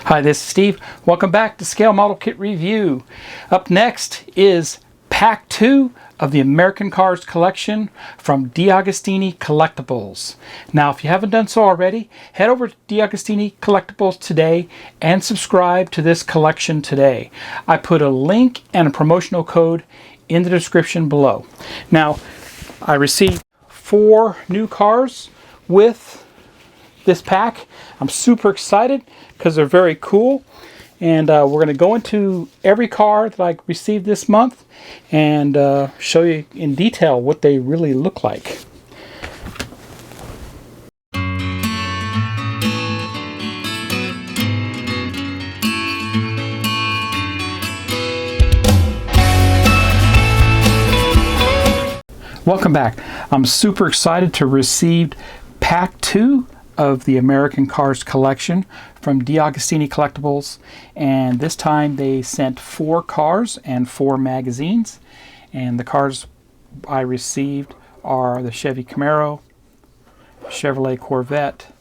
Hi, this is Steve. Welcome back to Scale Model Kit Review. Up next is Pack 2 of the American Cars collection from Diecast Collectibles. Now, if you haven't done so already, head over to Diecast Collectibles today and subscribe to this collection today. I put a link and a promotional code in the description below. Now, I received 4 new cars with this pack. I'm super excited because they're very cool, and we're going to go into every car that I received this month and show you in detail what they really look like. Welcome back. I'm super excited to receive Pack 2 of the American Cars collection from Diecast Collectibles, and this time they sent 4 cars and 4 magazines, and the cars I received are the Chevy Camaro, Chevrolet Corvette,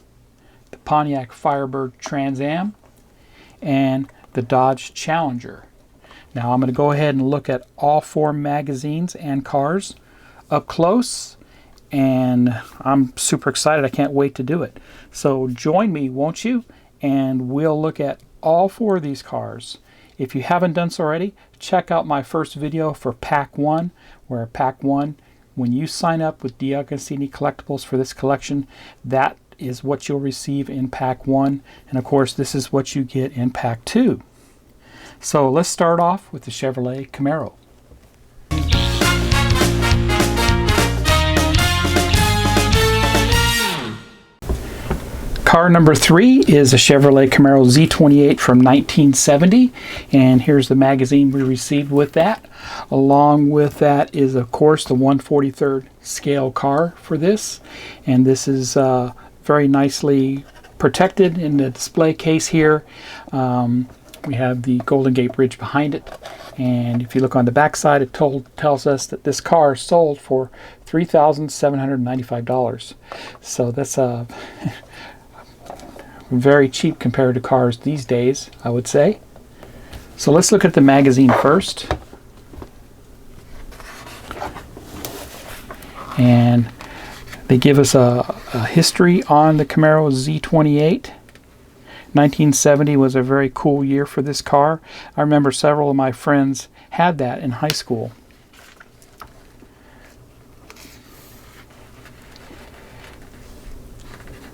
the Pontiac Firebird Trans Am, and the Dodge Challenger. Now I'm going to go ahead and look at all 4 magazines and cars up close, and I'm super excited. I can't wait to do it. So join me, won't you? And we'll look at all 4 of these cars. If you haven't done so already, check out my first video for Pack 1, where Pack 1, when you sign up with Diecast Collectibles for this collection, that is what you'll receive in Pack 1. And of course, this is what you get in Pack 2. So let's start off with the Chevrolet Camaro. Car number 3 is a Chevrolet Camaro Z-28 from 1970, and here's the magazine we received with that. Along with that is, of course, the 1/43rd scale car for this, and this is very nicely protected in the display case here. We have the Golden Gate Bridge behind it, and if you look on the back side, it tells us that this car sold for $3,795. So that's a very cheap compared to cars these days, I would say. So let's look at the magazine first. And they give us a history on the Camaro Z-28. 1970 was a very cool year for this car. I remember several of my friends had that in high school.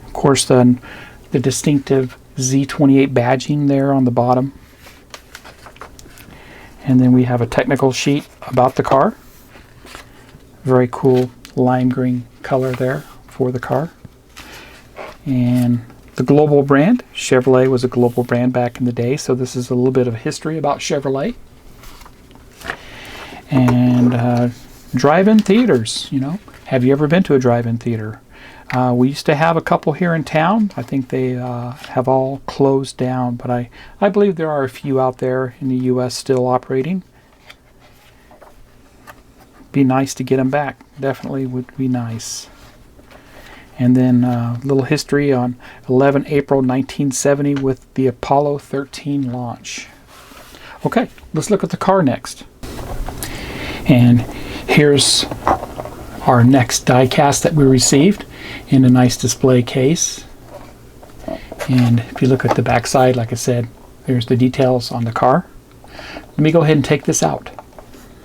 Of course, the distinctive Z-28 badging there on the bottom. And then we have a technical sheet about the car. Very cool lime green color there for the car. And the global brand. Chevrolet was a global brand back in the day, so this is a little bit of history about Chevrolet. And drive-in theaters, you know. Have you ever been to a drive-in theater? We used to have a couple here in town. I think they have all closed down, but I believe there are a few out there in the U.S. still operating. Be nice to get them back. Definitely would be nice. And then a little history on 11 April 1970 with the Apollo 13 launch. Okay, let's look at the car next. And here's our next diecast that we received in a nice display case. And if you look at the back side, like I said, there's the details on the car. Let me go ahead and take this out.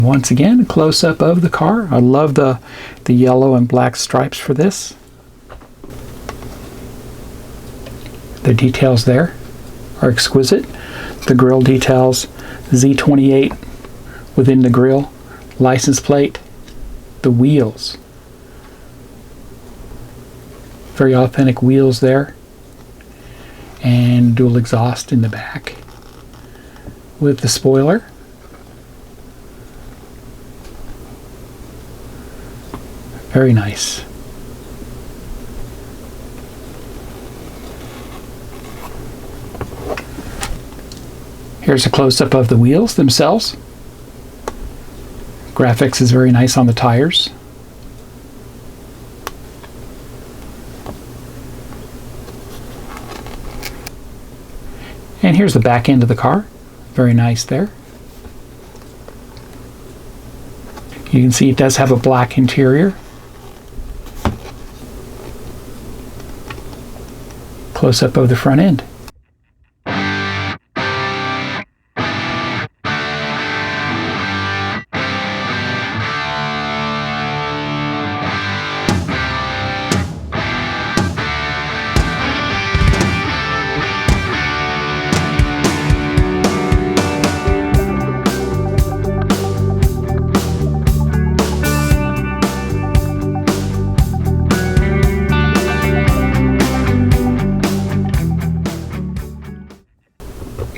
Once again, a close-up of the car. I love the yellow and black stripes for this. The details there are exquisite. The grille details, Z28 within the grille, license plate, the wheels. Very authentic wheels there, and dual exhaust in the back with the spoiler. Very nice. Here's a close-up of the wheels themselves. Graphics is very nice on the tires. And here's the back end of the car. Very nice there. You can see it does have a black interior. Close up of the front end.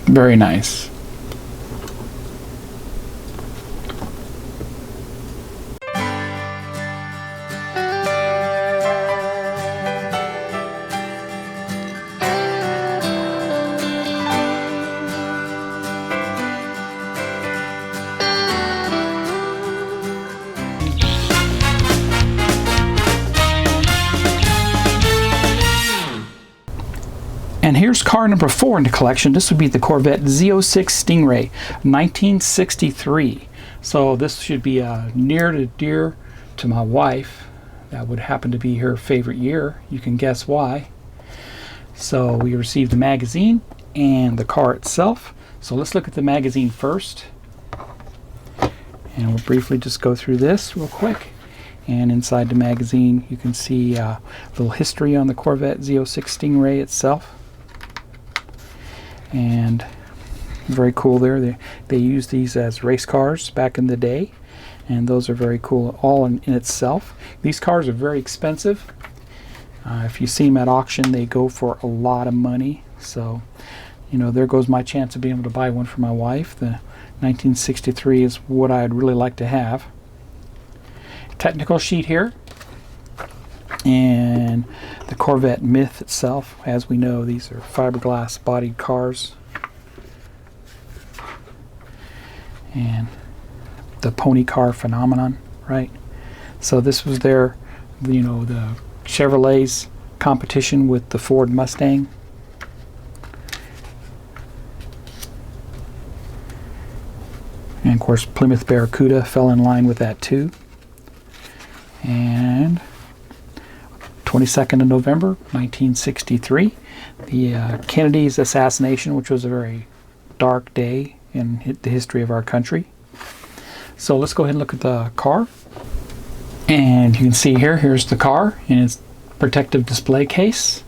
Very nice. And here's car number 4 in the collection. This would be the Corvette Z06 Stingray, 1963. So this should be near and dear to my wife. That would happen to be her favorite year. You can guess why. So we received the magazine and the car itself. So let's look at the magazine first. And we'll briefly just go through this real quick. And inside the magazine you can see a little history on the Corvette Z06 Stingray itself. And very cool there. They used these as race cars back in the day, and those are very cool all in itself. These cars are very expensive. If you see them at auction, they go for a lot of money. So, you know, there goes my chance of being able to buy one for my wife. The 1963 is what I'd really like to have. Technical sheet here. And the Corvette myth itself. As we know, these are fiberglass bodied cars. And the pony car phenomenon, right? So this was their, you know, the Chevrolet's competition with the Ford Mustang. And of course Plymouth Barracuda fell in line with that too. And 22nd of November 1963, the Kennedy's assassination, which was a very dark day in the history of our country. So let's go ahead and look at the car. And you can see here's the car in its protective display case.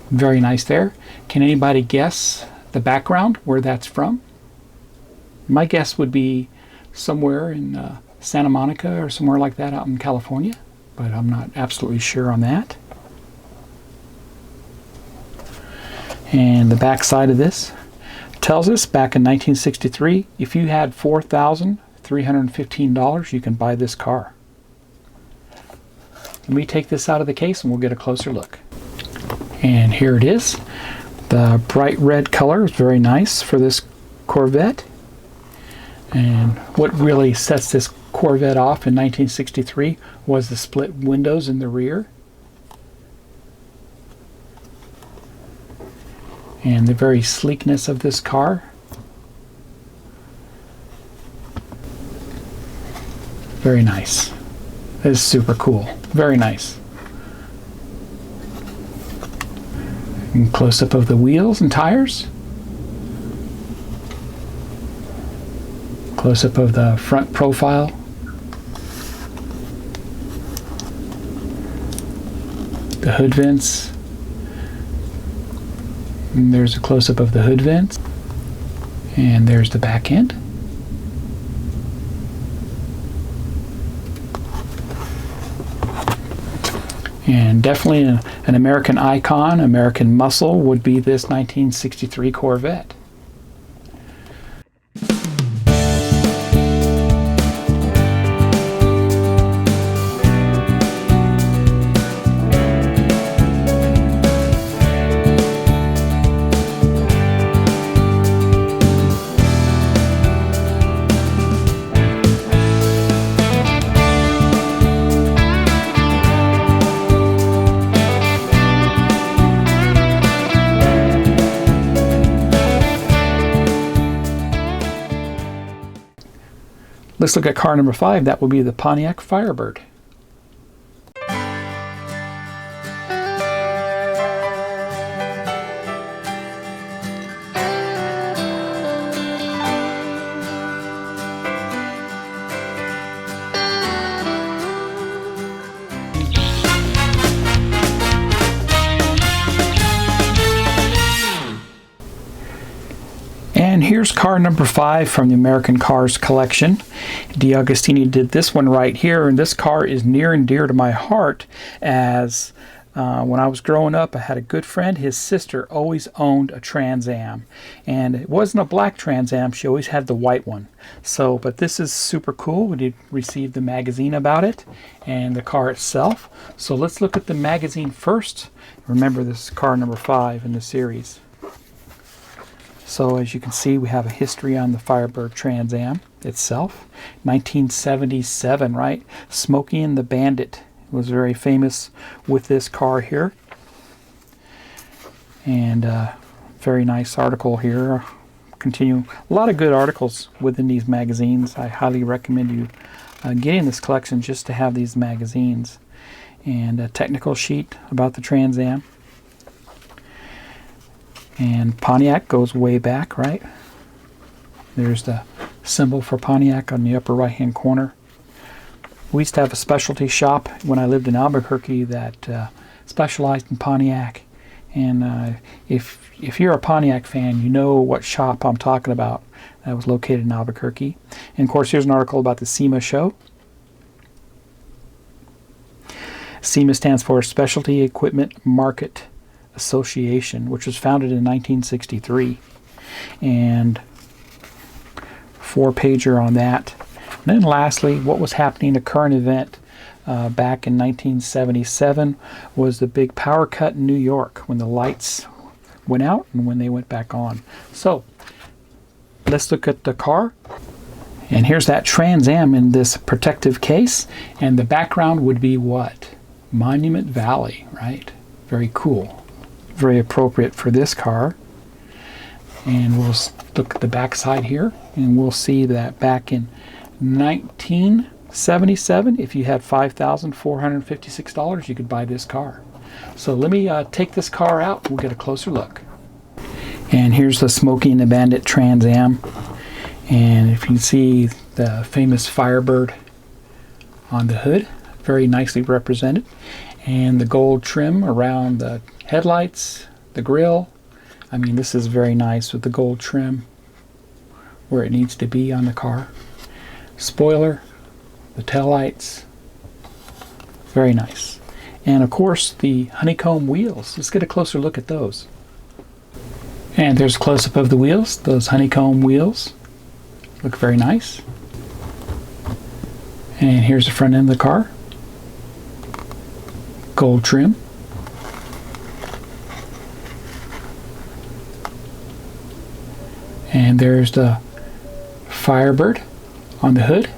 Very nice there. Can anybody guess the background, where that's from? My guess would be somewhere in Santa Monica or somewhere like that out in California, but I'm not absolutely sure on that. And the back side of this tells us back in 1963, if you had $4,315, you can buy this car. Let me take this out of the case and we'll get a closer look. And here it is. The bright red color is very nice for this Corvette. And what really sets this Corvette off in 1963 was the split windows in the rear. And the very sleekness of this car. Very nice. This is super cool. Very nice. And close up of the wheels and tires. Close up of the front profile. The hood vents. And there's a close-up of the hood vents. And there's the back end. And definitely an American icon, American muscle would be this 1963 Corvette. Let's look at car number 5. That will be the Pontiac Firebird. And here's car number 5 from the American Cars collection. Diagostini did this one right here, and this car is near and dear to my heart, as when I was growing up, I had a good friend. His sister always owned a Trans Am, and it wasn't a black Trans Am. She always had the white one. So, but this is super cool. We did receive the magazine about it and the car itself. So let's look at the magazine first. Remember, this is car number 5 in the series. So as you can see, we have a history on the Firebird Trans Am itself. 1977, right? Smokey and the Bandit was very famous with this car here. And very nice article here. Continue. A lot of good articles within these magazines. I highly recommend you getting this collection just to have these magazines. And a technical sheet about the Trans Am. And Pontiac goes way back, right? There's the symbol for Pontiac on the upper right hand corner. We used to have a specialty shop when I lived in Albuquerque that specialized in Pontiac. And if you're a Pontiac fan, you know what shop I'm talking about. That was located in Albuquerque. And of course, here's an article about the SEMA show. SEMA stands for Specialty Equipment Market Association, which was founded in 1963, and 4-pager on that. And then lastly, what was happening, a current event back in 1977 was the big power cut in New York when the lights went out and when they went back on. So let's look at the car. And here's that Trans Am in this protective case, and the background would be what? Monument Valley, right? Very cool. Very appropriate for this car. And we'll look at the back side here, and we'll see that back in 1977, if you had $5,456, you could buy this car. So let me take this car out. We'll get a closer look. And here's the Smokey and the Bandit Trans Am. And if you can see the famous Firebird on the hood, very nicely represented. And the gold trim around the headlights, the grille. I mean, this is very nice with the gold trim where it needs to be on the car. Spoiler, the taillights, very nice. And of course, the honeycomb wheels. Let's get a closer look at those. And there's a close-up of the wheels. Those honeycomb wheels look very nice. And here's the front end of the car. Gold trim. And there's the Firebird on the hood.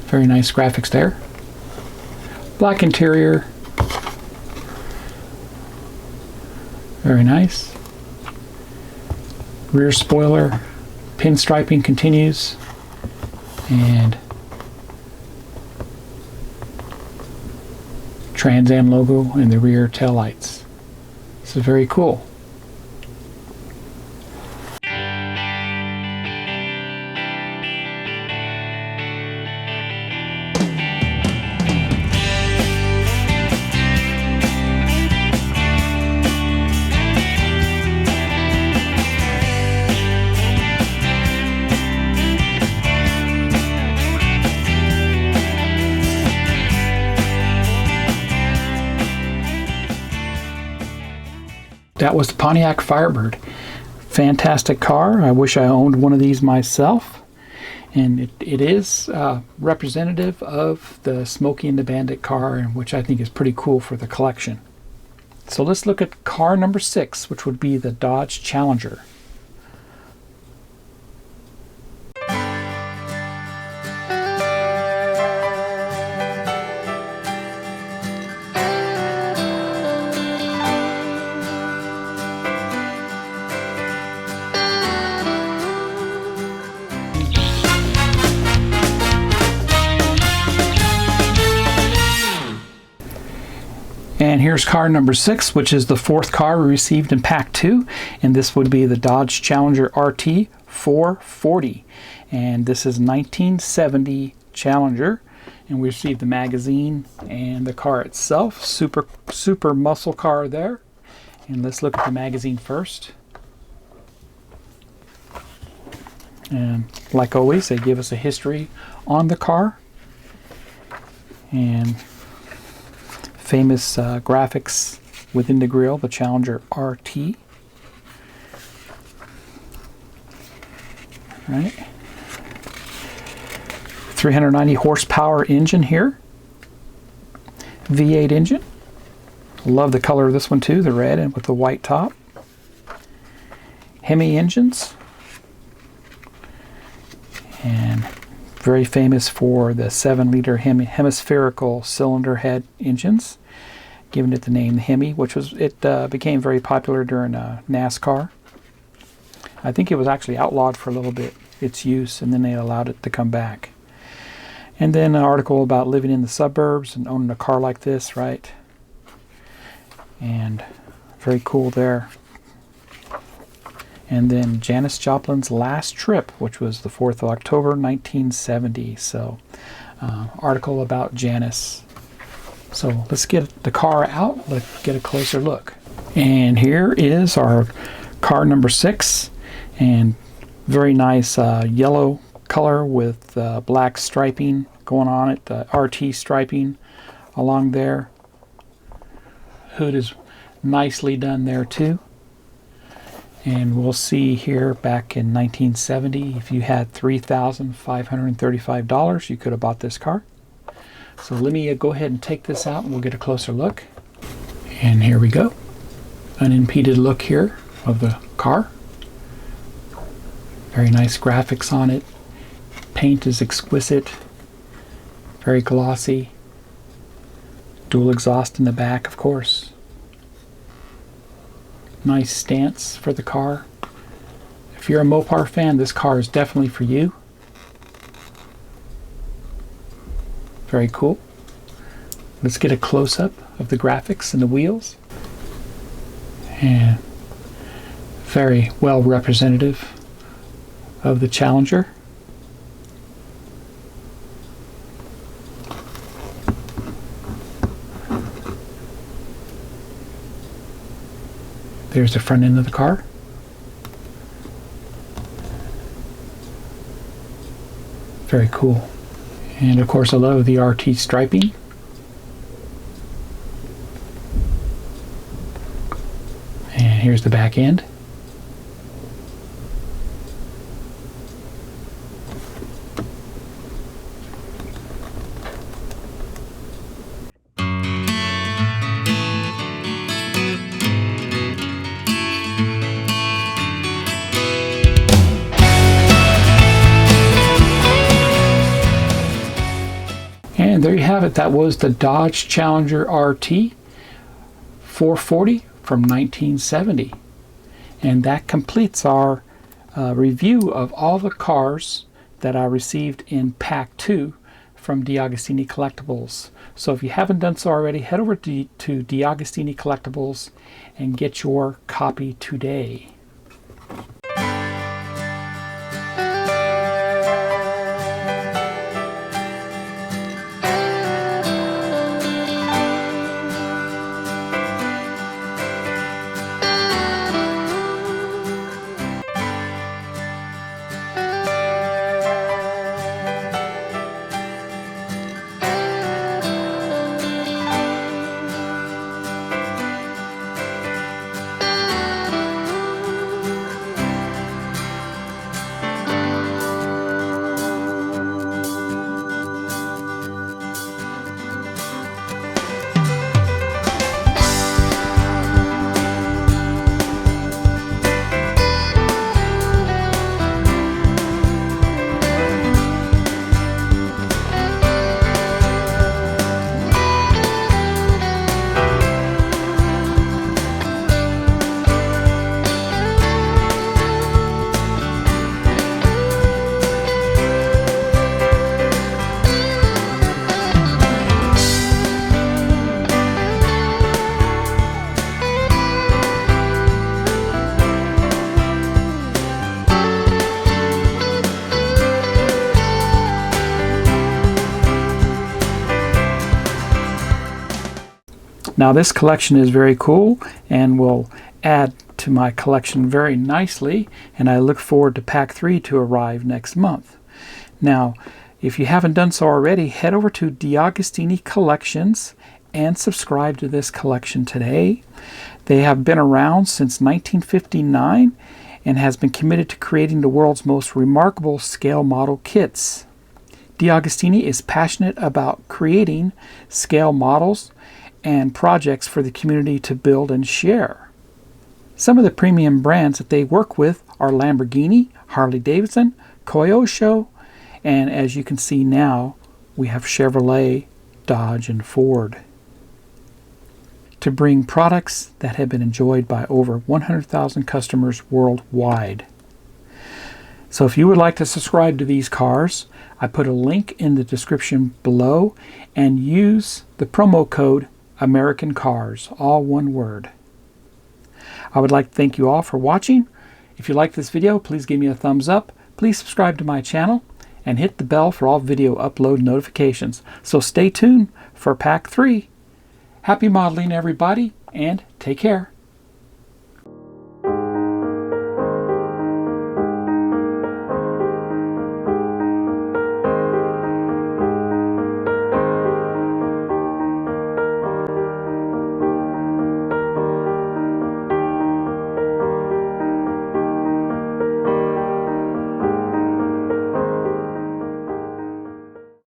Very nice graphics there. Black interior. Very nice. Rear spoiler. Pinstriping continues. And Trans Am logo in the rear taillights. This is very cool. That was the Pontiac Firebird. Fantastic car. I wish I owned one of these myself. And it is representative of the Smokey and the Bandit car, which I think is pretty cool for the collection. So let's look at car number 6, which would be the Dodge Challenger. here's car number 6, which is the 4th car we received in pack 2, and this would be the Dodge Challenger RT 440, and this is 1970 Challenger, and we received the magazine and the car itself. Super muscle car there. And let's look at the magazine first. And like always, they give us a history on the car and famous graphics within the grille, the Challenger RT. Right. 390 horsepower engine here. V8 engine. Love the color of this one too, the red and with the white top. Hemi engines. And very famous for the 7-liter hemispherical cylinder head engines, giving it the name Hemi, which was became very popular during NASCAR. I think it was actually outlawed for a little bit, its use, and then they allowed it to come back. And then an article about living in the suburbs and owning a car like this, right? And very cool there. And then Janis Joplin's last trip, which was the 4th of October, 1970. So, article about Janis. So let's get the car out. Let's get a closer look. And here is our car number 6, and very nice yellow color with black striping going on it, RT striping along there. Hood is nicely done there too. And we'll see here back in 1970, if you had $3,535, you could have bought this car. So let me go ahead and take this out and we'll get a closer look. And here we go. Unimpeded look here of the car. Very nice graphics on it. Paint is exquisite. Very glossy. Dual exhaust in the back, of course. Nice stance for the car. If you're a Mopar fan, this car is definitely for you. Very cool. Let's get a close-up of the graphics and the wheels. And very well representative of the Challenger. There's the front end of the car. Very cool. And of course I love the RT striping. And here's the back end. And there you have it. That was the Dodge Challenger RT 440 from 1970. And that completes our review of all the cars that I received in Pack 2 from Diagostini Collectibles. So if you haven't done so already, head over to Diagostini Collectibles and get your copy today. Now this collection is very cool and will add to my collection very nicely, and I look forward to Pack 3 to arrive next month. Now, if you haven't done so already, head over to Deagostini Collections and subscribe to this collection today. They have been around since 1959 and has been committed to creating the world's most remarkable scale model kits. Deagostini is passionate about creating scale models and projects for the community to build and share. Some of the premium brands that they work with are Lamborghini, Harley-Davidson, Kyosho, and as you can see now, we have Chevrolet, Dodge, and Ford, to bring products that have been enjoyed by over 100,000 customers worldwide. So if you would like to subscribe to these cars, I put a link in the description below, and use the promo code American Cars, all one word. I would like to thank you all for watching. If you like this video, please give me a thumbs up. Please subscribe to my channel and hit the bell for all video upload notifications. So stay tuned for Pack 3. Happy modeling, everybody, and take care.